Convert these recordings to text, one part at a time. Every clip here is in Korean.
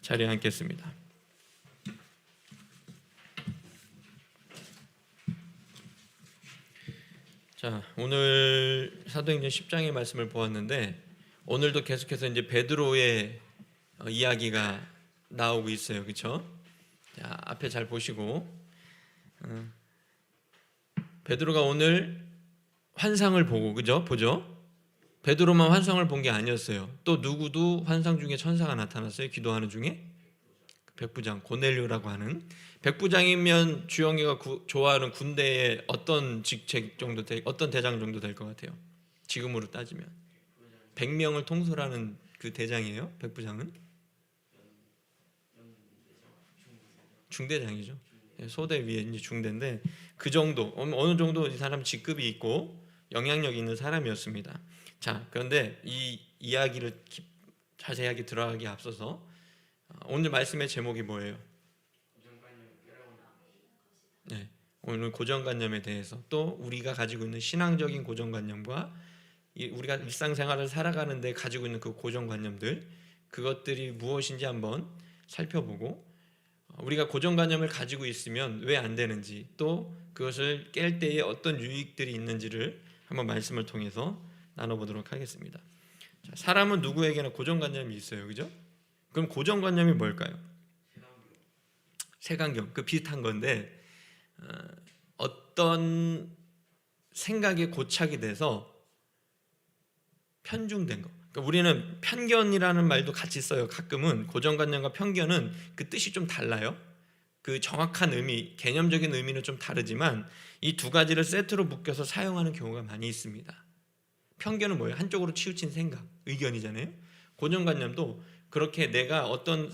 자리에 앉겠습니다. 자, 오늘 사도행전 10장의 말씀을 보았는데 오늘도 계속해서 이제 베드로의 이야기가 나오고 있어요. 그렇죠? 자, 앞에 잘 보시고 베드로가 오늘 환상을 보고 그죠? 보죠? 베드로만 환상을 본 게 아니었어요. 또 누구도 환상 중에 천사가 나타났어요. 기도하는 중에 백부장 고넬료라고 하는 백부장이면 주영이가 좋아하는 군대의 어떤 직책 정도 어떤 대장 정도 될 것 같아요. 지금으로 따지면 100명을 통솔하는 그 대장이에요. 백부장은 중대장이죠. 소대 위에 이제 중대인데 그 정도 어느 정도 이 사람 직급이 있고 영향력 있는 사람이었습니다. 자, 그런데 이 이야기를 자세하게 들어가기 앞서서 오늘 말씀의 제목이 뭐예요? 네, 오늘 고정관념에 대해서 또 우리가 가지고 있는 신앙적인 고정관념과 우리가 일상생활을 살아가는데 가지고 있는 그 고정관념들 그것들이 무엇인지 한번 살펴보고 우리가 고정관념을 가지고 있으면 왜 안 되는지 또 그것을 깰 때에 어떤 유익들이 있는지를 한번 말씀을 통해서 나눠보도록 하겠습니다. 자, 사람은 누구에게나 고정관념이 있어요. 그죠? 그럼 고정관념이 뭘까요? 색안경 그 비슷한 건데 어떤 생각에 고착이 돼서 편중된 거. 그러니까 우리는 편견이라는 말도 같이 써요. 가끔은 고정관념과 편견은 그 뜻이 좀 달라요. 그 정확한 의미, 개념적인 의미는 좀 다르지만 이 두 가지를 세트로 묶여서 사용하는 경우가 많이 있습니다. 편견은 뭐예요? 한쪽으로 치우친 생각, 의견이잖아요. 고정관념도 그렇게 내가 어떤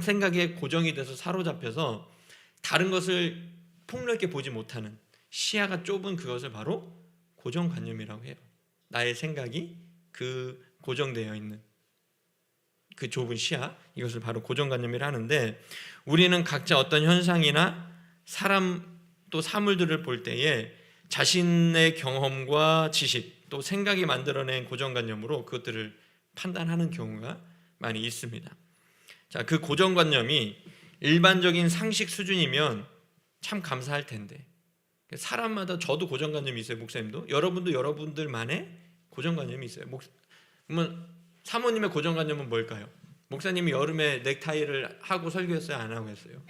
생각에 고정이 돼서 사로잡혀서 다른 것을 폭넓게 보지 못하는 시야가 좁은 그것을 바로 고정관념이라고 해요. 나의 생각이 그 고정되어 있는 그 좁은 시야, 이것을 바로 고정관념이라 하는데 우리는 각자 어떤 현상이나 사람 또 사물들을 볼 때에 자신의 경험과 지식 또 생각이 만들어낸 고정관념으로 그것들을 판단하는 경우가 많이 있습니다. 자, 그 고정관념이 일반적인 상식 수준이면 참 감사할 텐데 사람마다 저도 고정관념이 있어요. 목사님도 여러분도 여러분들만의 고정관념이 있어요. 그러면 사모님의 고정관념은 뭘까요? 목사님이 여름에 넥타이를 하고 설교했어요? 안 하고 했어요?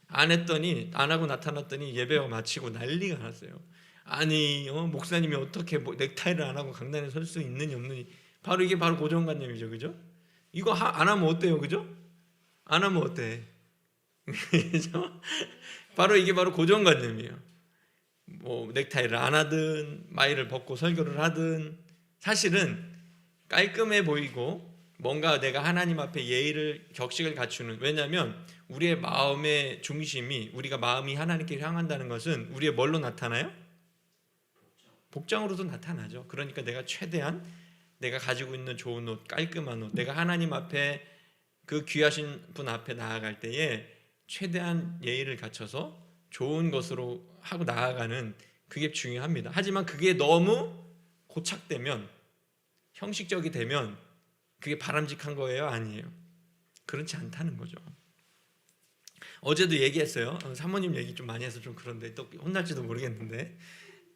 안 했더니 안 하고 나타났더니 예배가 마치고 난리가 났어요. 아니 목사님이 어떻게 넥타이를 안 하고 강단에 설 수 있느니 없느니 바로 이게 바로 고정관념이죠. 그죠? 이거 안 하면 어때요? 그죠? 안 하면 어때? 그죠? 바로 이게 바로 고정관념이에요. 뭐 넥타이를 안 하든 마이를 벗고 설교를 하든 사실은 깔끔해 보이고 뭔가 내가 하나님 앞에 예의를 격식을 갖추는 왜냐하면 우리의 마음의 중심이 우리가 마음이 하나님께 향한다는 것은 우리의 뭘로 나타나요? 복장으로도 나타나죠. 그러니까 내가 최대한 내가 가지고 있는 좋은 옷, 깔끔한 옷 내가 하나님 앞에 그 귀하신 분 앞에 나아갈 때에 최대한 예의를 갖춰서 좋은 것으로 하고 나아가는 그게 중요합니다. 하지만 그게 너무 고착되면 형식적이 되면 그게 바람직한 거예요? 아니에요? 그렇지 않다는 거죠. 어제도 얘기했어요. 사모님 얘기 좀 많이 해서 좀 그런데 또 혼날지도 모르겠는데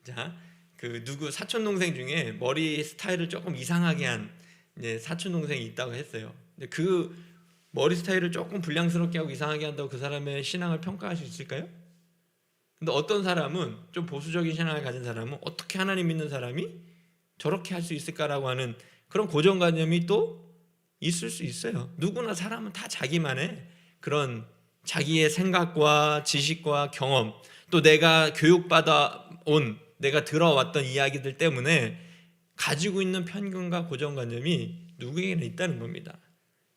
자, 그 누구 사촌 동생 중에 머리 스타일을 조금 이상하게 한 사촌 동생이 있다고 했어요. 근데 그 머리 스타일을 조금 불량스럽게 하고 이상하게 한다고 그 사람의 신앙을 평가할 수 있을까요? 근데 어떤 사람은 좀 보수적인 신앙을 가진 사람은 어떻게 하나님 믿는 사람이 저렇게 할 수 있을까라고 하는 그런 고정관념이 또 있을 수 있어요. 누구나 사람은 다 자기만의 그런 자기의 생각과 지식과 경험 또 내가 교육받아 온 내가 들어왔던 이야기들 때문에 가지고 있는 편견과 고정관념이 누구에게나 있다는 겁니다.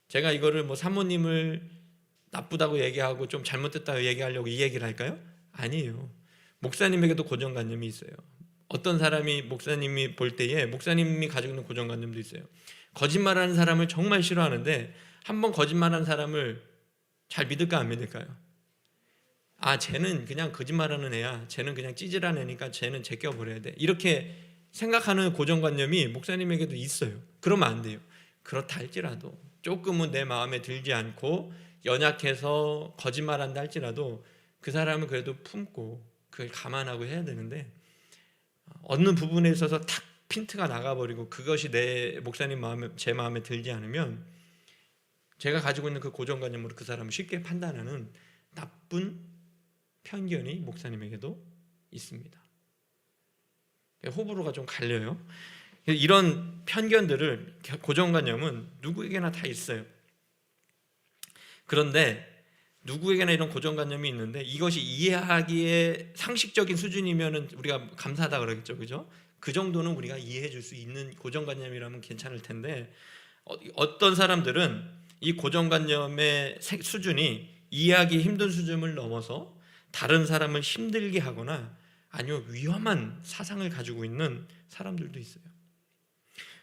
제가 이거를 뭐 사모님을 나쁘다고 얘기하고 좀 잘못됐다고 얘기하려고 이 얘기를 할까요? 아니에요. 목사님에게도 고정관념이 있어요. 어떤 사람이 목사님이 볼 때에 목사님이 가지고 있는 고정관념도 있어요. 거짓말하는 사람을 정말 싫어하는데 한번 거짓말하는 사람을 잘 믿을까 안 믿을까요? 아, 쟤는 그냥 거짓말하는 애야. 쟤는 그냥 찌질한 애니까 쟤는 제껴버려야 돼. 이렇게 생각하는 고정관념이 목사님에게도 있어요. 그러면 안 돼요. 그렇다 할지라도 조금은 내 마음에 들지 않고 연약해서 거짓말한다 할지라도 그 사람은 그래도 품고 그걸 감안하고 해야 되는데, 어느 부분에 있어서 탁 핀트가 나가버리고 그것이 내 목사님 마음에, 제 마음에 들지 않으면 제가 가지고 있는 그 고정관념으로 그 사람을 쉽게 판단하는 나쁜 편견이 목사님에게도 있습니다. 호불호가 좀 갈려요. 이런 편견들을, 고정관념은 누구에게나 다 있어요. 그런데 누구에게나 이런 고정관념이 있는데 이것이 이해하기에 상식적인 수준이면 우리가 감사하다 그러겠죠, 그죠? 그 정도는 우리가 이해해 줄 수 있는 고정관념이라면 괜찮을 텐데, 어떤 사람들은 이 고정관념의 수준이 이해하기 힘든 수준을 넘어서 다른 사람을 힘들게 하거나 아니면 위험한 사상을 가지고 있는 사람들도 있어요.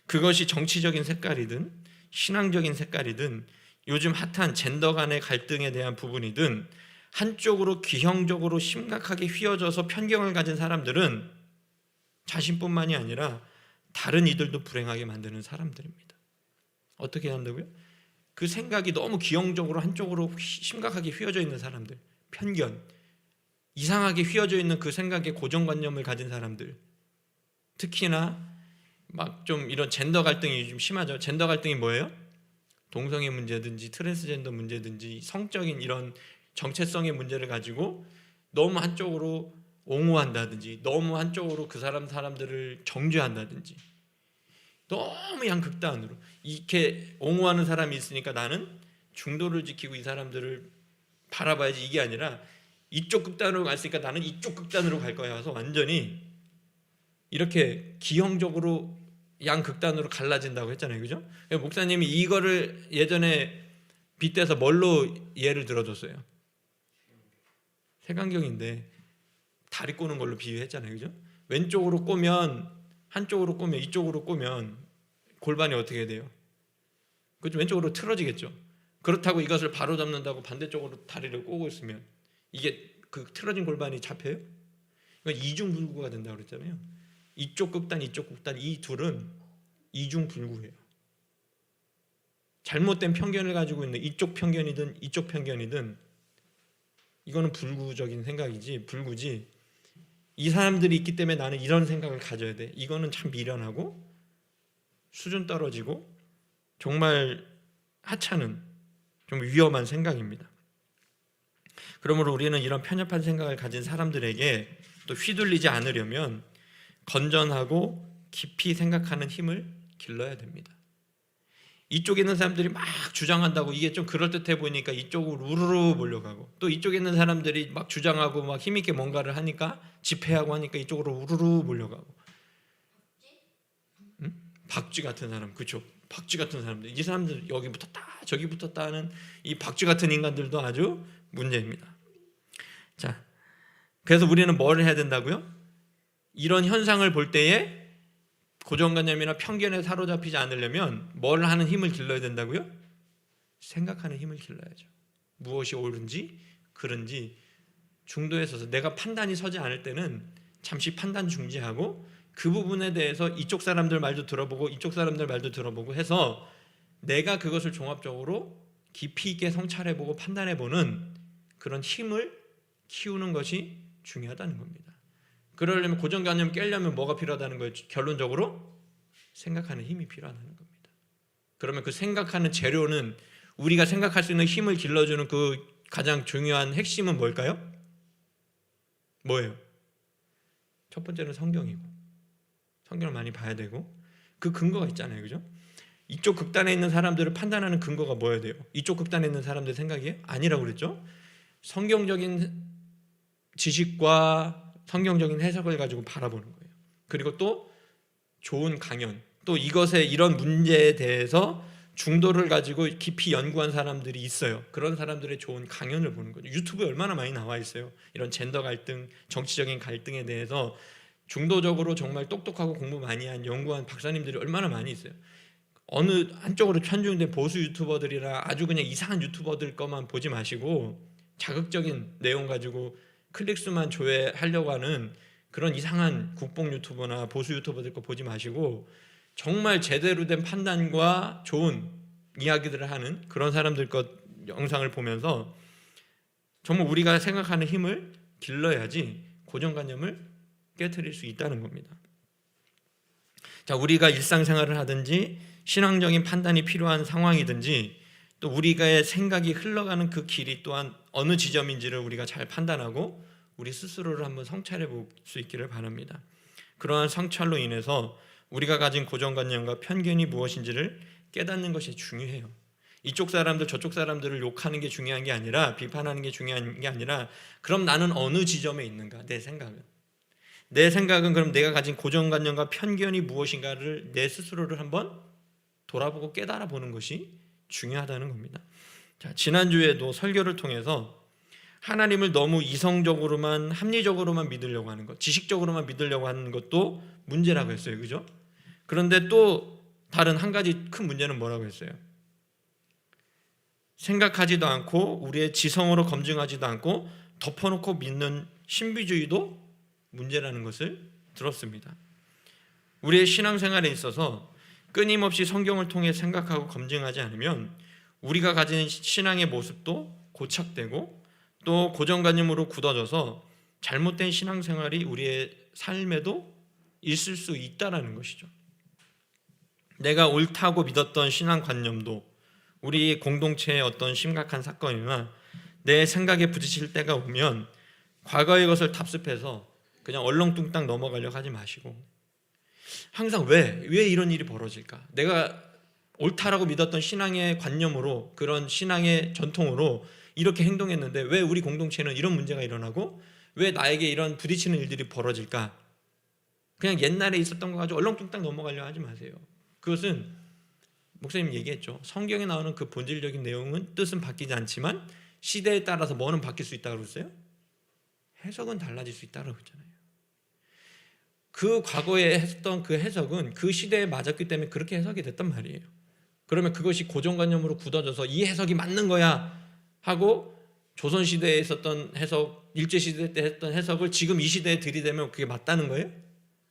그것이 정치적인 색깔이든 신앙적인 색깔이든 요즘 핫한 젠더 간의 갈등에 대한 부분이든 한쪽으로 기형적으로 심각하게 휘어져서 편견을 가진 사람들은 자신뿐만이 아니라 다른 이들도 불행하게 만드는 사람들입니다. 어떻게 한다고요? 그 생각이 너무 기형적으로 한쪽으로 심각하게 휘어져 있는 사람들, 편견, 이상하게 휘어져 있는 그 생각에 고정관념을 가진 사람들, 특히나 막 좀 이런 젠더 갈등이 좀 심하죠. 젠더 갈등이 뭐예요? 동성애 문제든지 트랜스젠더 문제든지 성적인 이런 정체성의 문제를 가지고 너무 한쪽으로 옹호한다든지 너무 한쪽으로 그 사람들을 정죄한다든지 너무 양극단으로 이렇게 옹호하는 사람이 있으니까 나는 중도를 지키고 이 사람들을 바라봐야지, 이게 아니라 이쪽 극단으로 갔으니까 나는 이쪽 극단으로 갈 거야 해서 완전히 이렇게 기형적으로 양극단으로 갈라진다고 했잖아요, 그죠? 목사님이 이거를 예전에 빗대서 뭘로 예를 들어줬어요? 색안경인데 다리 꼬는 걸로 비유했잖아요, 그죠? 왼쪽으로 꼬면, 한쪽으로 꼬면, 이쪽으로 꼬면 골반이 어떻게 돼요? 그죠? 왼쪽으로 틀어지겠죠. 그렇다고 이것을 바로 잡는다고 반대쪽으로 다리를 꼬고 있으면 이게 그 틀어진 골반이 잡혀요? 이건 이중불구가 된다고 그랬잖아요. 이쪽 극단, 이쪽 극단, 이 둘은 이중불구예요. 잘못된 편견을 가지고 있는 이쪽 편견이든 이쪽 편견이든 이거는 불구적인 생각이지, 불구지. 이 사람들이 있기 때문에 나는 이런 생각을 가져야 돼. 이거는 참 미련하고 수준 떨어지고 정말 하찮은 좀 위험한 생각입니다. 그러므로 우리는 이런 편협한 생각을 가진 사람들에게 또 휘둘리지 않으려면 건전하고 깊이 생각하는 힘을 길러야 됩니다. 이쪽에 있는 사람들이 막 주장한다고 이게 좀 그럴듯해 보이니까 이쪽으로 우르르 몰려가고, 또 이쪽에 있는 사람들이 막 주장하고 막 힘있게 뭔가를 하니까 집회하고 하니까 이쪽으로 우르르 몰려가고. 응? 박쥐 같은 사람, 그렇죠? 박쥐 같은 사람들, 이 사람들 여기 붙었다 저기 붙었다 하는 이 박쥐 같은 인간들도 아주 문제입니다. 자, 그래서 우리는 뭘 해야 된다고요? 이런 현상을 볼 때에 고정관념이나 편견에 사로잡히지 않으려면 뭘 하는 힘을 길러야 된다고요? 생각하는 힘을 길러야죠. 무엇이 옳은지 그른지 중도에 서서 내가 판단이 서지 않을 때는 잠시 판단 중지하고 그 부분에 대해서 이쪽 사람들 말도 들어보고 이쪽 사람들 말도 들어보고 해서 내가 그것을 종합적으로 깊이 있게 성찰해보고 판단해보는 그런 힘을 키우는 것이 중요하다는 겁니다. 그러려면 고정관념 깨려면 뭐가 필요하다는 거예요? 결론적으로 생각하는 힘이 필요하다는 겁니다. 그러면 그 생각하는 재료는, 우리가 생각할 수 있는 힘을 길러주는 그 가장 중요한 핵심은 뭘까요? 뭐예요? 첫 번째는 성경이고, 성경을 많이 봐야 되고, 그 근거가 있잖아요, 그죠? 이쪽 극단에 있는 사람들을 판단하는 근거가 뭐여야 돼요? 이쪽 극단에 있는 사람들 생각이에요? 아니라고 그랬죠? 성경적인 지식과 성경적인 해석을 가지고 바라보는 거예요. 그리고 또 좋은 강연, 또 이것에 이런 문제에 대해서 중도를 가지고 깊이 연구한 사람들이 있어요. 그런 사람들의 좋은 강연을 보는 거죠. 유튜브에 얼마나 많이 나와 있어요. 이런 젠더 갈등, 정치적인 갈등에 대해서 중도적으로 정말 똑똑하고 공부 많이 한 연구한 박사님들이 얼마나 많이 있어요. 어느 한쪽으로 편중된 보수 유튜버들이나 아주 그냥 이상한 유튜버들 것만 보지 마시고 자극적인 내용 가지고 클릭수만 조회하려고 하는 그런 이상한 국뽕 유튜버나 보수 유튜버들 거 보지 마시고 정말 제대로 된 판단과 좋은 이야기들을 하는 그런 사람들 것 영상을 보면서 정말 우리가 생각하는 힘을 길러야지 고정관념을 깨트릴 수 있다는 겁니다. 자, 우리가 일상생활을 하든지 신앙적인 판단이 필요한 상황이든지 또 우리가의 생각이 흘러가는 그 길이 또한 어느 지점인지를 우리가 잘 판단하고 우리 스스로를 한번 성찰해 볼 수 있기를 바랍니다. 그러한 성찰로 인해서 우리가 가진 고정관념과 편견이 무엇인지를 깨닫는 것이 중요해요. 이쪽 사람들 저쪽 사람들을 욕하는 게 중요한 게 아니라, 비판하는 게 중요한 게 아니라, 그럼 나는 어느 지점에 있는가? 내 생각은 그럼 내가 가진 고정관념과 편견이 무엇인가를 내 스스로를 한번 돌아보고 깨달아 보는 것이 중요하다는 겁니다. 자, 지난주에도 설교를 통해서 하나님을 너무 이성적으로만, 합리적으로만 믿으려고 하는 것, 지식적으로만 믿으려고 하는 것도 문제라고 했어요. 그죠? 그런데 또 다른 한 가지 큰 문제는 뭐라고 했어요? 생각하지도 않고 우리의 지성으로 검증하지도 않고 덮어놓고 믿는 신비주의도 문제라는 것을 들었습니다. 우리의 신앙생활에 있어서 끊임없이 성경을 통해 생각하고 검증하지 않으면 우리가 가진 신앙의 모습도 고착되고 또 고정관념으로 굳어져서 잘못된 신앙생활이 우리의 삶에도 있을 수 있다는 것이죠. 내가 옳다고 믿었던 신앙관념도 우리 공동체의 어떤 심각한 사건이나 내 생각에 부딪힐 때가 오면 과거의 것을 답습해서 그냥 얼렁뚱땅 넘어가려고 하지 마시고, 항상 왜 이런 일이 벌어질까? 내가 옳다라고 믿었던 신앙의 관념으로, 그런 신앙의 전통으로 이렇게 행동했는데 왜 우리 공동체는 이런 문제가 일어나고 왜 나에게 이런 부딪히는 일들이 벌어질까? 그냥 옛날에 있었던 거 가지고 얼렁뚱땅 넘어가려고 하지 마세요. 그것은 목사님 얘기했죠. 성경에 나오는 그 본질적인 내용은, 뜻은 바뀌지 않지만 시대에 따라서 뭐는 바뀔 수 있다고 그랬어요? 해석은 달라질 수 있다고 그랬잖아요. 그 과거에 했던 그 해석은 그 시대에 맞았기 때문에 그렇게 해석이 됐단 말이에요. 그러면 그것이 고정관념으로 굳어져서 이 해석이 맞는 거야 하고 조선시대에 있었던 해석, 일제시대 때 했던 해석을 지금 이 시대에 들이대면 그게 맞다는 거예요?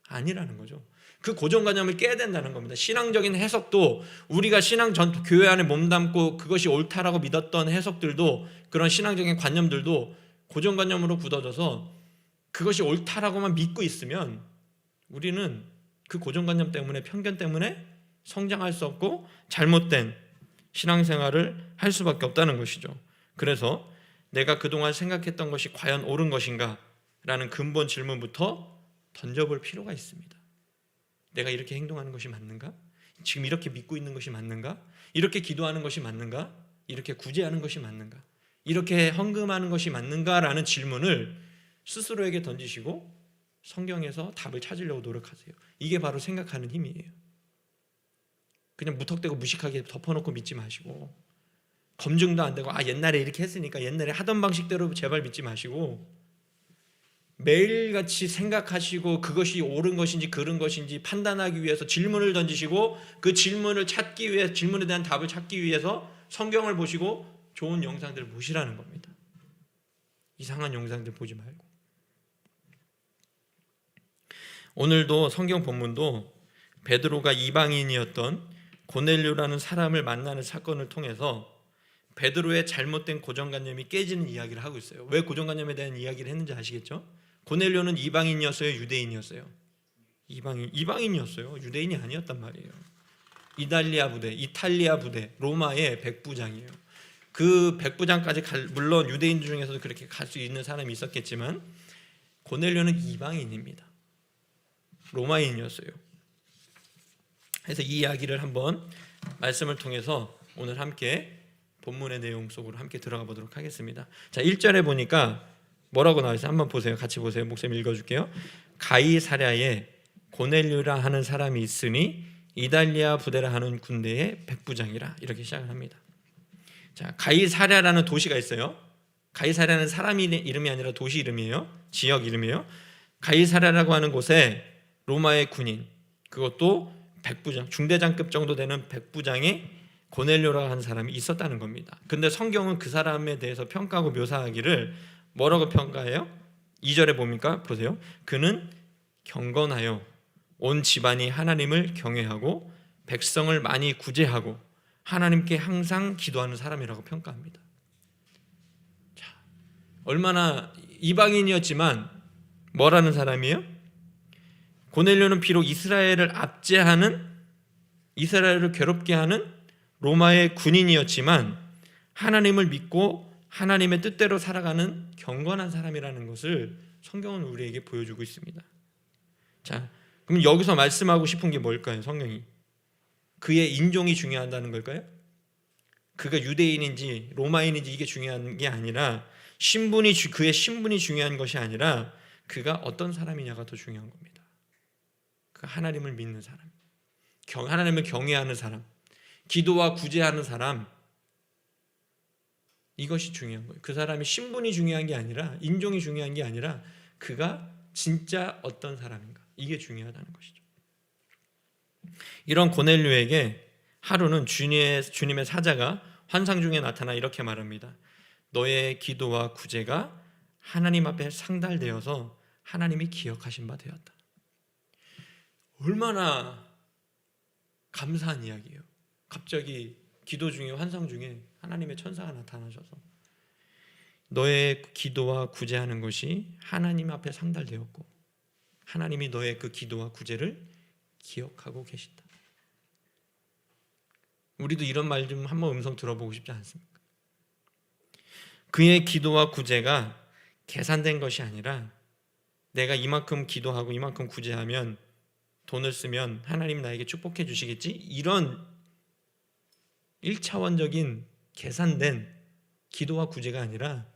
아니라는 거죠. 그 고정관념을 깨야 된다는 겁니다. 신앙적인 해석도, 우리가 교회 안에 몸담고 그것이 옳다라고 믿었던 해석들도, 그런 신앙적인 관념들도 고정관념으로 굳어져서 그것이 옳다라고만 믿고 있으면 우리는 그 고정관념 때문에, 편견 때문에 성장할 수 없고 잘못된 신앙생활을 할 수밖에 없다는 것이죠. 그래서 내가 그동안 생각했던 것이 과연 옳은 것인가? 라는 근본 질문부터 던져볼 필요가 있습니다. 내가 이렇게 행동하는 것이 맞는가? 지금 이렇게 믿고 있는 것이 맞는가? 이렇게 기도하는 것이 맞는가? 이렇게 구제하는 것이 맞는가? 이렇게 헌금하는 것이 맞는가? 라는 질문을 스스로에게 던지시고 성경에서 답을 찾으려고 노력하세요. 이게 바로 생각하는 힘이에요. 그냥 무턱대고 무식하게 덮어놓고 믿지 마시고, 검증도 안 되고 옛날에 이렇게 했으니까 옛날에 하던 방식대로 제발 믿지 마시고, 매일같이 생각하시고 그것이 옳은 것인지 그른 것인지 판단하기 위해서 질문을 던지시고, 그 질문을 찾기 위해, 질문에 대한 답을 찾기 위해서 성경을 보시고 좋은 영상들을 보시라는 겁니다. 이상한 영상들 보지 말고. 오늘도 성경 본문도 베드로가 이방인이었던 고넬료라는 사람을 만나는 사건을 통해서 베드로의 잘못된 고정관념이 깨지는 이야기를 하고 있어요. 왜 고정관념에 대한 이야기를 했는지 아시겠죠? 고넬료는 이방인이었어요? 유대인이었어요? 이방인이었어요. 유대인이 아니었단 말이에요. 이탈리아 부대, 로마의 백부장이에요. 그 백부장까지 물론 유대인 중에서도 그렇게 갈 수 있는 사람이 있었겠지만 고넬료는 이방인입니다. 로마인이었어요. 그래서 이 이야기를 한번 말씀을 통해서 오늘 함께 본문의 내용 속으로 함께 들어가 보도록 하겠습니다. 자, 1절에 보니까 뭐라고 나와 있어요? 한번 보세요. 같이 보세요. 목사님 읽어줄게요. 가이사랴에 고넬료라 하는 사람이 있으니 이달리아 부대라 하는 군대의 백부장이라, 이렇게 시작을 합니다. 자, 가이사랴라는 도시가 있어요. 가이사랴는 사람 이름이 아니라 도시 이름이에요. 지역 이름이에요. 가이사랴라고 하는 곳에 로마의 군인, 그것도 백부장, 중대장급 정도 되는 백부장의 고넬료라고 하는 사람이 있었다는 겁니다. 근데 성경은 그 사람에 대해서 평가하고 묘사하기를 뭐라고 평가해요? 2절에 보니까 보세요. 그는 경건하여 온 집안이 하나님을 경외하고 백성을 많이 구제하고 하나님께 항상 기도하는 사람이라고 평가합니다. 자, 얼마나 이방인이었지만 뭐라는 사람이에요? 고넬료는 비록 이스라엘을 압제하는, 이스라엘을 괴롭게 하는 로마의 군인이었지만 하나님을 믿고 하나님의 뜻대로 살아가는 경건한 사람이라는 것을 성경은 우리에게 보여주고 있습니다. 자, 그럼 여기서 말씀하고 싶은 게 뭘까요? 성경이 그의 인종이 중요하다는 걸까요? 그가 유대인인지 로마인인지 이게 중요한 게 아니라 그의 신분이 중요한 것이 아니라 그가 어떤 사람이냐가 더 중요한 겁니다. 그 하나님을 믿는 사람, 하나님을 경외하는 사람, 기도와 구제하는 사람, 이것이 중요한 거예요. 그 사람의 신분이 중요한 게 아니라, 인종이 중요한 게 아니라 그가 진짜 어떤 사람인가, 이게 중요하다는 것이죠. 이런 고넬료에게 하루는 주님의 사자가 환상 중에 나타나 이렇게 말합니다. 너의 기도와 구제가 하나님 앞에 상달되어서 하나님이 기억하신 바 되었다. 얼마나 감사한 이야기예요. 갑자기 기도 중에, 환상 중에 하나님의 천사가 나타나셔서 너의 기도와 구제하는 것이 하나님 앞에 상달되었고 하나님이 너의 그 기도와 구제를 기억하고 계신다. 우리도 이런 말 좀 한번 음성 들어보고 싶지 않습니까? 그의 기도와 구제가 계산된 것이 아니라 내가 이만큼 기도하고 이만큼 구제하면, 돈을 쓰면 하나님 나에게 축복해 주시겠지? 이런 1차원적인 계산된 기도와 구제가 아니라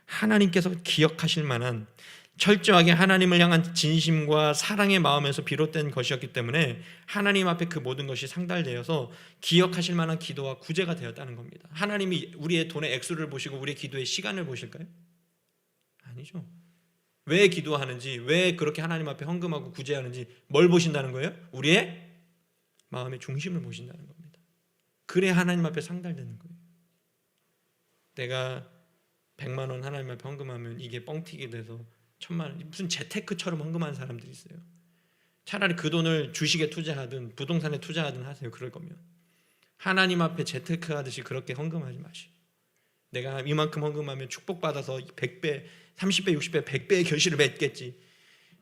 하나님께서 기억하실 만한, 철저하게 하나님을 향한 진심과 사랑의 마음에서 비롯된 것이었기 때문에 하나님 앞에 그 모든 것이 상달되어서 기억하실 만한 기도와 구제가 되었다는 겁니다. 하나님이 우리의 돈의 액수를 보시고 우리의 기도의 시간을 보실까요? 아니죠. 왜 기도하는지, 왜 그렇게 하나님 앞에 헌금하고 구제하는지 뭘 보신다는 거예요? 우리의 마음의 중심을 보신다는 겁니다. 그래 하나님 앞에 상달되는 거예요. 내가 100만 원 하나님 앞에 헌금하면 이게 뻥튀기 돼서 1000만 원, 무슨 재테크처럼 헌금하는 사람들이 있어요. 차라리 그 돈을 주식에 투자하든 부동산에 투자하든 하세요. 그럴 거면 하나님 앞에 재테크하듯이 그렇게 헌금하지 마시고, 내가 이만큼 헌금하면 축복받아서 100배, 30배, 60배, 100배의 결실을 맺겠지.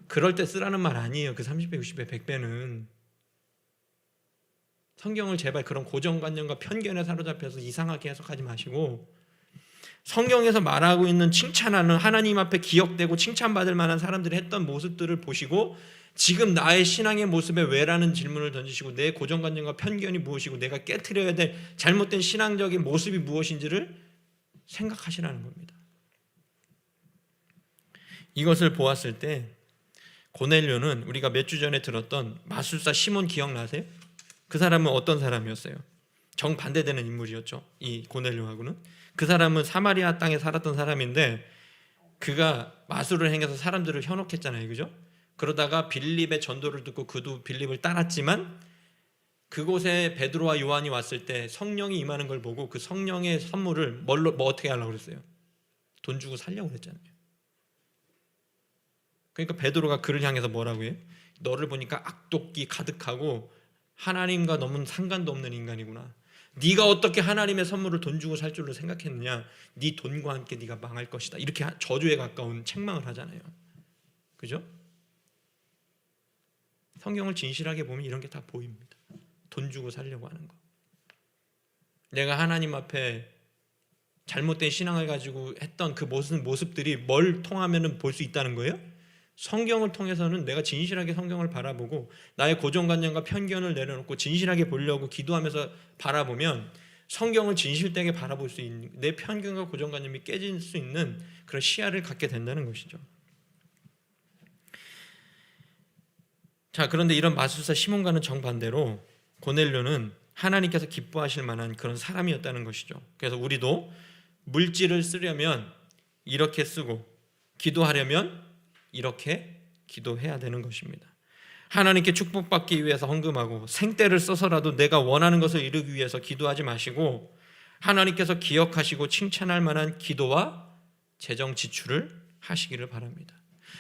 그럴 때 쓰라는 말 아니에요. 그 30배, 60배, 100배는. 성경을 제발 그런 고정관념과 편견에 사로잡혀서 이상하게 해석하지 마시고, 성경에서 말하고 있는 칭찬하는, 하나님 앞에 기억되고 칭찬받을 만한 사람들이 했던 모습들을 보시고 지금 나의 신앙의 모습에 왜라는 질문을 던지시고 내 고정관념과 편견이 무엇이고 내가 깨트려야 될 잘못된 신앙적인 모습이 무엇인지를 생각하시라는 겁니다. 이것을 보았을 때 고넬료는 우리가 몇 주 전에 들었던 마술사 시몬 기억나세요? 그 사람은 어떤 사람이었어요? 정반대되는 인물이었죠. 이 고넬료하고는. 그 사람은 사마리아 땅에 살았던 사람인데 그가 마술을 행해서 사람들을 현혹했잖아요. 그죠? 그러다가 빌립의 전도를 듣고 그도 빌립을 따랐지만 그곳에 베드로와 요한이 왔을 때 성령이 임하는 걸 보고 그 성령의 선물을 뭐 어떻게 하려고 그랬어요? 돈 주고 살려고 그랬잖아요. 그러니까 베드로가 그를 향해서 뭐라고 해요? 너를 보니까 악독기 가득하고 하나님과 너무 상관도 없는 인간이구나. 네가 어떻게 하나님의 선물을 돈 주고 살 줄로 생각했느냐. 네 돈과 함께 네가 망할 것이다. 이렇게 저주에 가까운 책망을 하잖아요. 그죠? 성경을 진실하게 보면 이런 게 다 보입니다. 돈 주고 살려고 하는 거. 내가 하나님 앞에 잘못된 신앙을 가지고 했던 그 모습들이 뭘 통하면 볼 수 있다는 거예요? 성경을 통해서는 내가 진실하게 성경을 바라보고 나의 고정관념과 편견을 내려놓고 진실하게 보려고 기도하면서 바라보면 성경을 진실되게 바라볼 수 있는, 내 편견과 고정관념이 깨질 수 있는 그런 시야를 갖게 된다는 것이죠. 자, 그런데 이런 마술사 시몬과는 정반대로 고넬료는 하나님께서 기뻐하실 만한 그런 사람이었다는 것이죠. 그래서 우리도 물질을 쓰려면 이렇게 쓰고 기도하려면 이렇게 기도해야 되는 것입니다. 하나님께 축복받기 위해서 헌금하고 생떼를 써서라도 내가 원하는 것을 이루기 위해서 기도하지 마시고 하나님께서 기억하시고 칭찬할 만한 기도와 재정 지출을 하시기를 바랍니다.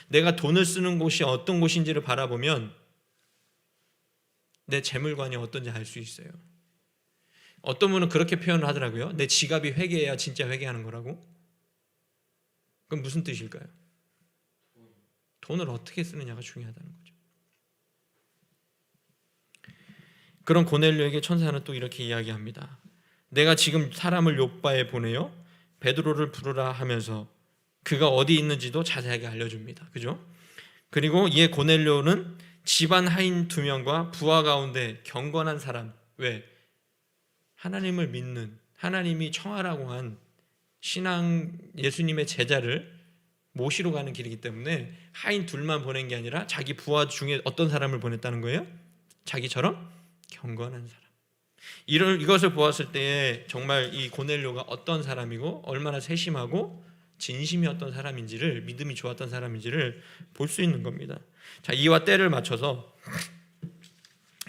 내가 돈을 쓰는 곳이 어떤 곳인지를 바라보면 내 재물관이 어떤지 알 수 있어요. 어떤 분은 그렇게 표현을 하더라고요. 내 지갑이 회개해야 진짜 회개하는 거라고. 그럼 무슨 뜻일까요? 돈을 어떻게 쓰느냐가 중요하다는 거죠. 그런 고넬료에게 천사는 또 이렇게 이야기합니다. 내가 지금 사람을 욥바에 보내요. 베드로를 부르라 하면서 그가 어디 있는지도 자세하게 알려줍니다. 그죠? 그리고 이에 고넬료는 집안 하인 2명과 부하 가운데 경건한 사람, 왜? 하나님을 믿는, 하나님이 청하라고 한 신앙 예수님의 제자를 모시러 가는 길이기 때문에 하인 2만 보낸 게 아니라 자기 부하 중에 어떤 사람을 보냈다는 거예요? 자기처럼 경건한 사람. 이것을 보았을 때 정말 이 고넬료가 어떤 사람이고 얼마나 세심하고 진심이 어떤 사람인지를, 믿음이 좋았던 사람인지를 볼 수 있는 겁니다. 자, 이와 때를 맞춰서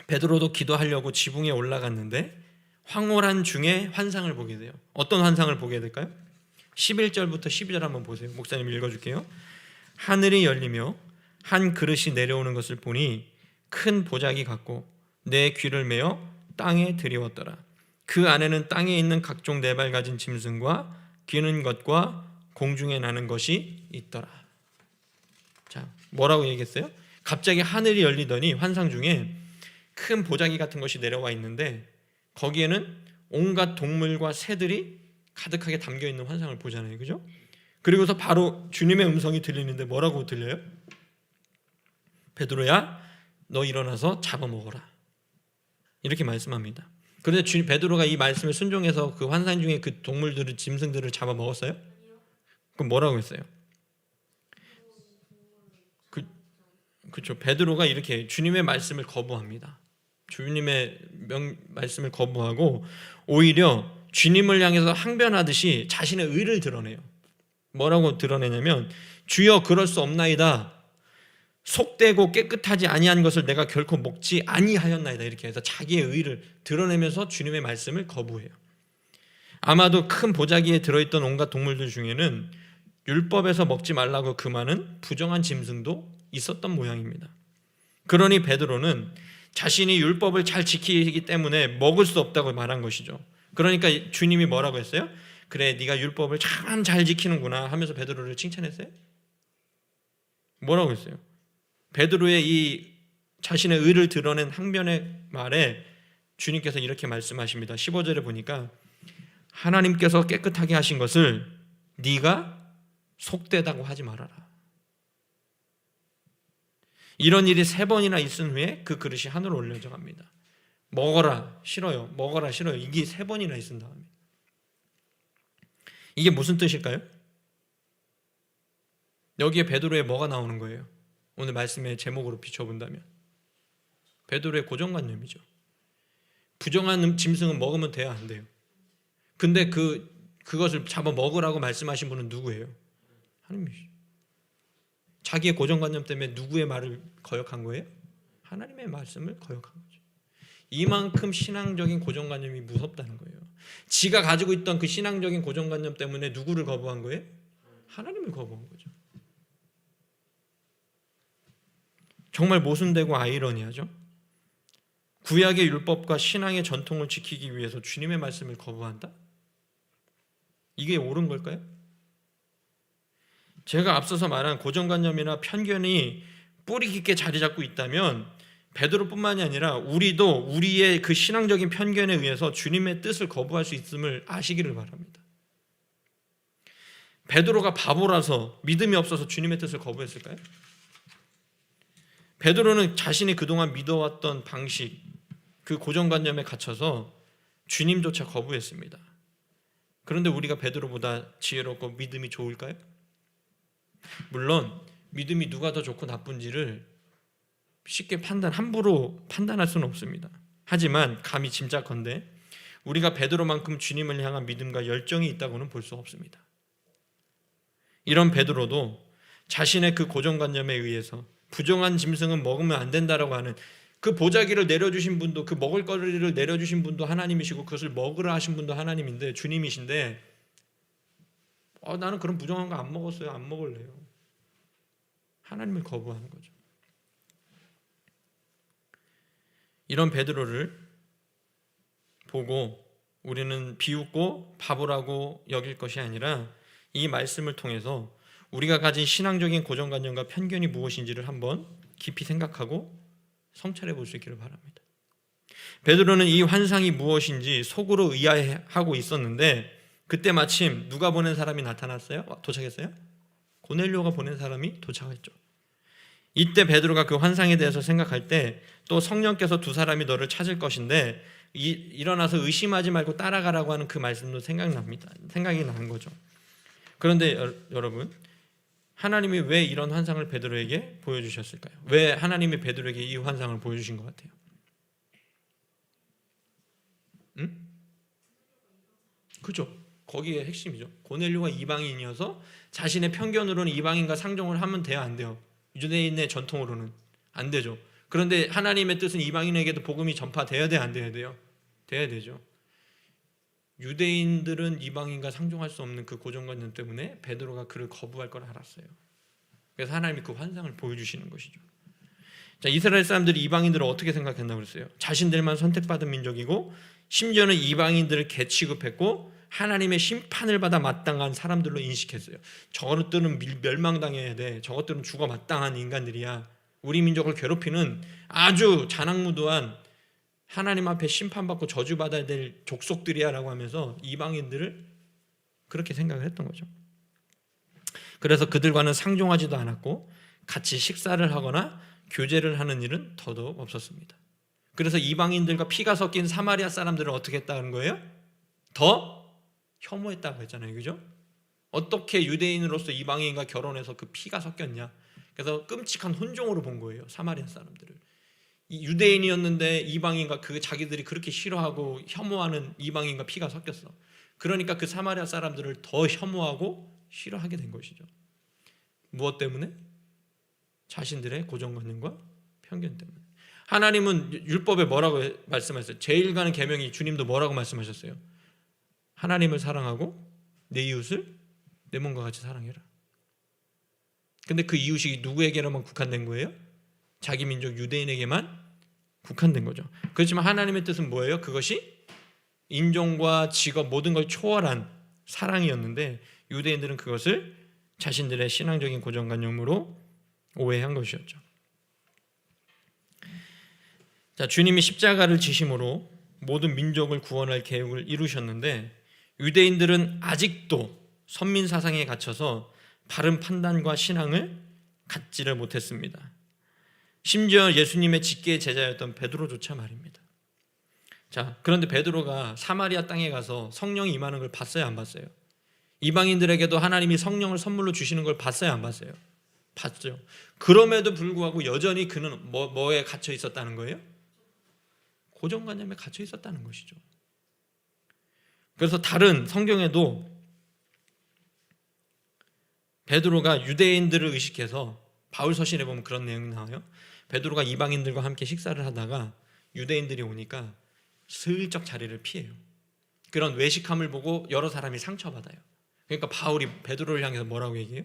베드로도 기도하려고 지붕에 올라갔는데 황홀한 중에 환상을 보게 돼요. 어떤 환상을 보게 될까요? 11절부터 12절 한번 보세요. 목사님 읽어줄게요. 하늘이 열리며 한 그릇이 내려오는 것을 보니 큰 보자기 같고 내 귀를 메어 땅에 들이웠더라. 그 안에는 땅에 있는 각종 네 발 가진 짐승과 기는 것과 공중에 나는 것이 있더라. 자, 뭐라고 얘기했어요? 갑자기 하늘이 열리더니 환상 중에 큰 보자기 같은 것이 내려와 있는데 거기에는 온갖 동물과 새들이 가득하게 담겨 있는 환상을 보잖아요. 그죠? 그리고서 바로 주님의 음성이 들리는데 뭐라고 들려요? 베드로야, 너 일어나서 잡아먹어라. 이렇게 말씀합니다. 그런데 베드로가 이 말씀에 순종해서 그 환상 중에 그 동물들을, 짐승들을 잡아먹었어요? 그럼 뭐라고 했어요? 그렇죠. 베드로가 이렇게 주님의 말씀을 거부합니다. 주님의 말씀을 거부하고 오히려 주님을 향해서 항변하듯이 자신의 의를 드러내요. 뭐라고 드러내냐면 주여 그럴 수 없나이다. 속되고 깨끗하지 아니한 것을 내가 결코 먹지 아니하였나이다. 이렇게 해서 자기의 의를 드러내면서 주님의 말씀을 거부해요. 아마도 큰 보자기에 들어있던 온갖 동물들 중에는 율법에서 먹지 말라고 금하는 부정한 짐승도 있었던 모양입니다. 그러니 베드로는 자신이 율법을 잘 지키기 때문에 먹을 수 없다고 말한 것이죠. 그러니까 주님이 뭐라고 했어요? 그래, 네가 율법을 참 잘 지키는구나 하면서 베드로를 칭찬했어요? 뭐라고 했어요? 베드로의 이 자신의 의를 드러낸 항변의 말에 주님께서 이렇게 말씀하십니다. 15절에 보니까 하나님께서 깨끗하게 하신 것을 네가 속되다고 하지 말아라. 이런 일이 3번이나 있은 후에 그 그릇이 하늘로 올려져 갑니다. 먹어라, 싫어요. 먹어라, 싫어요. 이게 3번이나 있은 다음에. 이게 무슨 뜻일까요? 여기에 베드로의 뭐가 나오는 거예요? 오늘 말씀의 제목으로 비춰본다면 베드로의 고정관념이죠. 부정한 짐승은 먹으면 돼야 안 돼요. 근데 그것을 잡아 먹으라고 말씀하신 분은 누구예요? 하나님이시죠. 자기의 고정관념 때문에 누구의 말을 거역한 거예요? 하나님의 말씀을 거역한 거죠. 이만큼 신앙적인 고정관념이 무섭다는 거예요. 지가 가지고 있던 그 신앙적인 고정관념 때문에 누구를 거부한 거예요? 하나님을 거부한 거죠. 정말 모순되고 아이러니하죠. 구약의 율법과 신앙의 전통을 지키기 위해서 주님의 말씀을 거부한다? 이게 옳은 걸까요? 제가 앞서서 말한 고정관념이나 편견이 뿌리 깊게 자리 잡고 있다면 베드로뿐만이 아니라 우리도 우리의 그 신앙적인 편견에 의해서 주님의 뜻을 거부할 수 있음을 아시기를 바랍니다. 베드로가 바보라서 믿음이 없어서 주님의 뜻을 거부했을까요? 베드로는 자신이 그동안 믿어왔던 방식, 그 고정관념에 갇혀서 주님조차 거부했습니다. 그런데 우리가 베드로보다 지혜롭고 믿음이 좋을까요? 물론 믿음이 누가 더 좋고 나쁜지를 쉽게 함부로 판단할 수는 없습니다. 하지만 감히 짐작컨대 우리가 베드로만큼 주님을 향한 믿음과 열정이 있다고는 볼 수 없습니다. 이런 베드로도 자신의 그 고정관념에 의해서 부정한 짐승은 먹으면 안 된다라고 하는 그 보자기를 내려주신 분도, 그 먹을거리를 내려주신 분도 하나님이시고 그것을 먹으라 하신 분도 하나님인데, 주님이신데 나는 그런 부정한 거 안 먹었어요, 안 먹을래요. 하나님을 거부하는 거죠. 이런 베드로를 보고 우리는 비웃고 바보라고 여길 것이 아니라 이 말씀을 통해서 우리가 가진 신앙적인 고정관념과 편견이 무엇인지를 한번 깊이 생각하고 성찰해 볼 수 있기를 바랍니다. 베드로는 이 환상이 무엇인지 속으로 의아해하고 있었는데 그때 마침 누가 보낸 사람이 나타났어요? 도착했어요? 고넬료가 보낸 사람이 도착했죠. 이때 베드로가 그 환상에 대해서 생각할 때 또 성령께서 두 사람이 너를 찾을 것인데 일어나서 의심하지 말고 따라가라고 하는 그 말씀도 생각이 나는 거죠. 그런데 여러분, 하나님이 왜 이런 환상을 베드로에게 보여주셨을까요? 왜 하나님이 베드로에게 이 환상을 보여주신 것 같아요? 그죠? 거기에 핵심이죠. 고넬료가 이방인이어서 자신의 편견으로는 이방인과 상종을 하면 돼요, 안 돼요? 유대인의 전통으로는 안 되죠. 그런데 하나님의 뜻은 이방인에게도 복음이 전파돼야 돼, 안 돼야 돼요? 돼야 되죠. 유대인들은 이방인과 상종할 수 없는 그 고정관념 때문에 베드로가 그를 거부할 걸 알았어요. 그래서 하나님이 그 환상을 보여주시는 것이죠. 자, 이스라엘 사람들이 이방인들을 어떻게 생각했나 그랬어요? 자신들만 선택받은 민족이고 심지어는 이방인들을 개취급했고 하나님의 심판을 받아 마땅한 사람들로 인식했어요. 저것들은 멸망당해야 돼. 저것들은 죽어 마땅한 인간들이야. 우리 민족을 괴롭히는 아주 잔악무도한 하나님 앞에 심판받고 저주받아야 될 족속들이야 라고 하면서 이방인들을 그렇게 생각을 했던 거죠. 그래서 그들과는 상종하지도 않았고 같이 식사를 하거나 교제를 하는 일은 더더욱 없었습니다. 그래서 이방인들과 피가 섞인 사마리아 사람들을 어떻게 했다는 거예요? 더 혐오했다고 했잖아요. 그죠? 어떻게 유대인으로서 이방인과 결혼해서 그 피가 섞였냐. 그래서 끔찍한 혼종으로 본 거예요. 사마리아 사람들을. 유대인이었는데 이방인과 그 자기들이 그렇게 싫어하고 혐오하는 이방인과 피가 섞였어. 그러니까 그 사마리아 사람들을 더 혐오하고 싫어하게 된 것이죠. 무엇 때문에? 자신들의 고정관념과 편견 때문에. 하나님은 율법에 뭐라고 말씀하셨어요? 제일 가는 계명이 주님도 뭐라고 말씀하셨어요? 하나님을 사랑하고 내 이웃을 내 몸과 같이 사랑해라. 근데 그 이웃이 누구에게로만 국한된 거예요? 자기 민족 유대인에게만 국한된 거죠. 그렇지만 하나님의 뜻은 뭐예요? 그것이 인종과 직업 모든 걸 초월한 사랑이었는데 유대인들은 그것을 자신들의 신앙적인 고정관념으로 오해한 것이었죠. 자, 주님이 십자가를 지심으로 모든 민족을 구원할 계획을 이루셨는데 유대인들은 아직도 선민 사상에 갇혀서 바른 판단과 신앙을 갖지를 못했습니다. 심지어 예수님의 직계 제자였던 베드로조차 말입니다. 자, 그런데 베드로가 사마리아 땅에 가서 성령이 임하는 걸 봤어요, 안 봤어요? 이방인들에게도 하나님이 성령을 선물로 주시는 걸 봤어요, 안 봤어요? 봤죠. 그럼에도 불구하고 여전히 그는 뭐에 갇혀 있었다는 거예요? 고정관념에 갇혀 있었다는 것이죠. 그래서 다른 성경에도 베드로가 유대인들을 의식해서 바울 서신에 보면 그런 내용이 나와요. 베드로가 이방인들과 함께 식사를 하다가 유대인들이 오니까 슬쩍 자리를 피해요. 그런 외식함을 보고 여러 사람이 상처받아요. 그러니까 바울이 베드로를 향해서 뭐라고 얘기해요?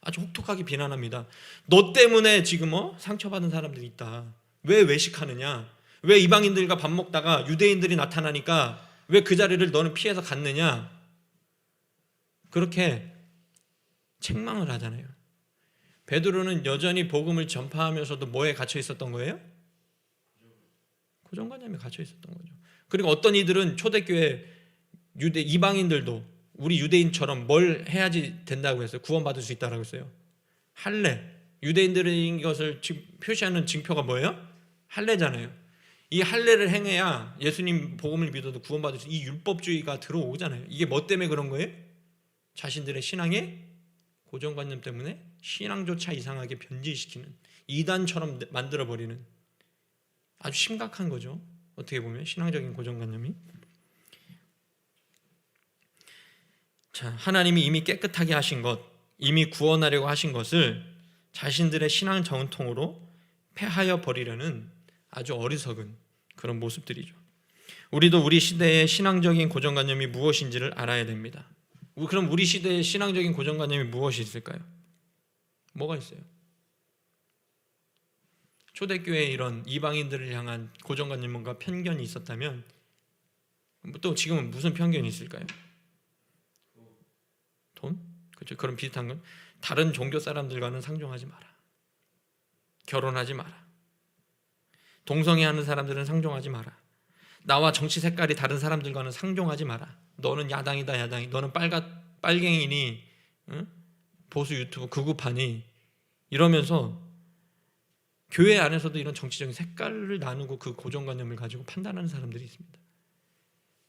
아주 혹독하게 비난합니다. 너 때문에 지금 상처받은 사람들이 있다. 왜 외식하느냐? 왜 이방인들과 밥 먹다가 유대인들이 나타나니까 왜 그 자리를 너는 피해서 갔느냐? 그렇게 책망을 하잖아요. 베드로는 여전히 복음을 전파하면서도 뭐에 갇혀 있었던 거예요? 고정관념에 갇혀 있었던 거죠. 그리고 어떤 이들은 초대교회 이방인들도 우리 유대인처럼 뭘 해야지 된다고 했어요? 구원받을 수 있다고 했어요. 할례. 유대인들인 것을 표시하는 징표가 뭐예요? 할례잖아요. 이 할례를 행해야 예수님 복음을 믿어도 구원받을 수, 이 율법주의가 들어오잖아요. 이게 뭐 때문에 그런 거예요? 자신들의 신앙의 고정관념 때문에 신앙조차 이상하게 변질시키는, 이단처럼 만들어버리는, 아주 심각한 거죠. 어떻게 보면 신앙적인 고정관념이. 자, 하나님이 이미 깨끗하게 하신 것, 이미 구원하려고 하신 것을 자신들의 신앙 전통으로 폐하여 버리려는 아주 어리석은 그런 모습들이죠. 우리도 우리 시대의 신앙적인 고정관념이 무엇인지를 알아야 됩니다. 그럼 우리 시대의 신앙적인 고정관념이 무엇이 있을까요? 뭐가 있어요? 초대교회에 이런 이방인들을 향한 고정관념과 편견이 있었다면 또 지금은 무슨 편견이 있을까요? 돈? 그렇죠. 그런 비슷한 건 다른 종교 사람들과는 상종하지 마라. 결혼하지 마라. 동성애하는 사람들은 상종하지 마라. 나와 정치 색깔이 다른 사람들과는 상종하지 마라. 너는 야당이다, 야당이. 너는 빨갱이니, 응? 보수 유튜브 극우파니, 이러면서 교회 안에서도 이런 정치적인 색깔을 나누고 그 고정관념을 가지고 판단하는 사람들이 있습니다.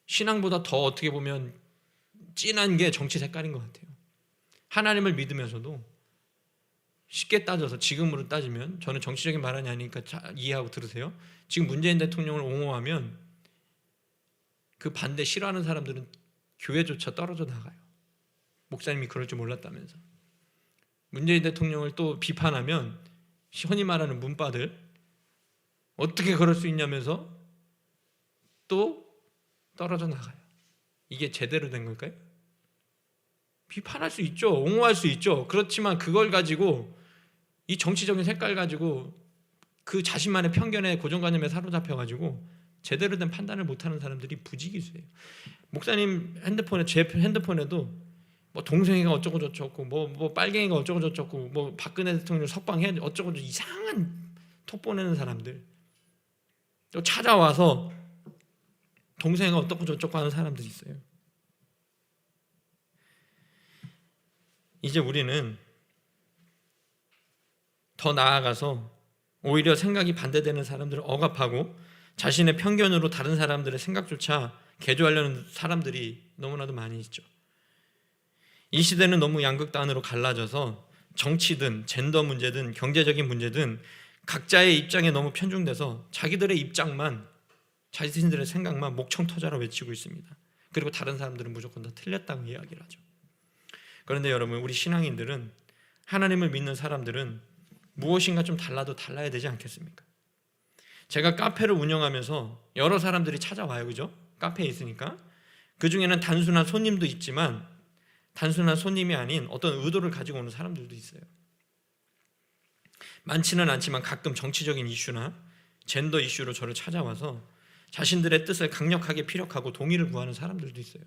신앙보다 더 어떻게 보면 진한 게 정치 색깔인 것 같아요. 하나님을 믿으면서도 쉽게 따져서, 지금으로 따지면, 저는 정치적인 발언이 아니니까 이해하고 들으세요. 지금 문재인 대통령을 옹호하면 그 반대 싫어하는 사람들은 교회조차 떨어져 나가요. 목사님이 그럴 줄 몰랐다면서. 문재인 대통령을 또 비판하면 흔히 말하는 문바들, 어떻게 그럴 수 있냐면서 또 떨어져 나가요. 이게 제대로 된 걸까요? 비판할 수 있죠. 옹호할 수 있죠. 그렇지만 그걸 가지고, 이 정치적인 색깔 가지고 그 자신만의 편견에 고정관념에 사로잡혀가지고 제대로 된 판단을 못하는 사람들이 부지기수예요. 목사님 핸드폰에, 제 핸드폰에도 뭐 동생이가 어쩌고 저쩌고, 뭐 빨갱이가 어쩌고 저쩌고, 뭐 박근혜 대통령 석방해 어쩌고 저쩌고, 이상한 톡 보내는 사람들, 또 찾아와서 동생이가 어쩌고 저쩌고 하는 사람들이 있어요. 이제 우리는 더 나아가서 오히려 생각이 반대되는 사람들을 억압하고 자신의 편견으로 다른 사람들의 생각조차 개조하려는 사람들이 너무나도 많이 있죠. 이 시대는 너무 양극단으로 갈라져서 정치든 젠더 문제든 경제적인 문제든 각자의 입장에 너무 편중돼서 자기들의 입장만, 자신들의 생각만 목청터져라 외치고 있습니다. 그리고 다른 사람들은 무조건 다 틀렸다고 이야기를 하죠. 그런데 여러분, 우리 신앙인들은, 하나님을 믿는 사람들은 무엇인가 좀 달라도 달라야 되지 않겠습니까? 제가 카페를 운영하면서 여러 사람들이 찾아와요. 그죠? 카페에 있으니까. 그 중에는 단순한 손님도 있지만 단순한 손님이 아닌 어떤 의도를 가지고 오는 사람들도 있어요. 많지는 않지만 가끔 정치적인 이슈나 젠더 이슈로 저를 찾아와서 자신들의 뜻을 강력하게 피력하고 동의를 구하는 사람들도 있어요.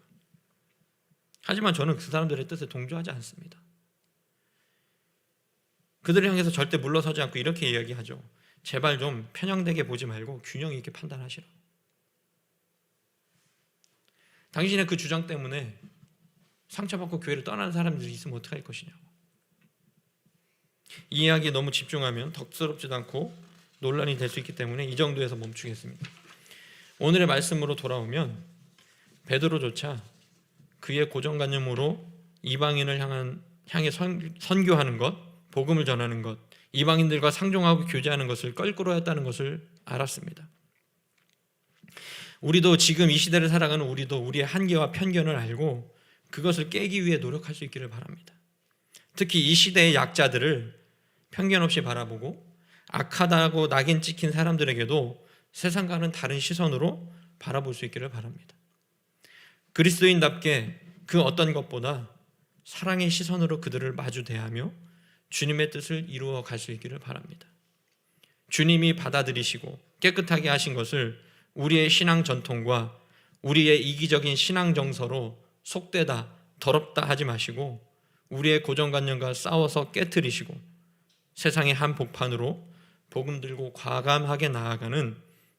하지만 저는 그 사람들의 뜻에 동조하지 않습니다. 그들을 향해서 절대 물러서지 않고 이렇게 이야기하죠. 제발 좀 편향되게 보지 말고 균형 있게 판단하시라. 당신의 그 주장 때문에 상처받고 교회를 떠나는 사람들이 있으면 어떡할 것이냐고. 이 이야기에 너무 집중하면 덕스럽지도 않고 논란이 될 수 있기 때문에 이 정도에서 멈추겠습니다. 오늘의 말씀으로 돌아오면 베드로조차 그의 고정관념으로 이방인을 향해 선교하는 것, 복음을 전하는 것, 이방인들과 상종하고 교제하는 것을 껄끄러워했다는 것을 알았습니다. 우리도 지금 이 시대를 살아가는 우리도 우리의 한계와 편견을 알고 그것을 깨기 위해 노력할 수 있기를 바랍니다. 특히 이 시대의 약자들을 편견 없이 바라보고 악하다고 낙인 찍힌 사람들에게도 세상과는 다른 시선으로 바라볼 수 있기를 바랍니다. 그리스도인답게 그 어떤 것보다 사랑의 시선으로 그들을 마주 대하며 주님의 뜻을 이루어 갈 수 있기를 바랍니다. 주님이 받아들이시고 깨끗하게 하신 것을 우리의 신앙 전통과 우리의 이기적인 신앙 정서로 속되다, 더럽다 하지 마시고 우리의 고정관념과 싸워서 깨트리시고 세상의 한복판으로 복음 들고 과감하게 나아가는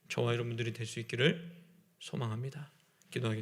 저와 여러분들이 될 수 있기를 소망합니다. 기도하겠습니다.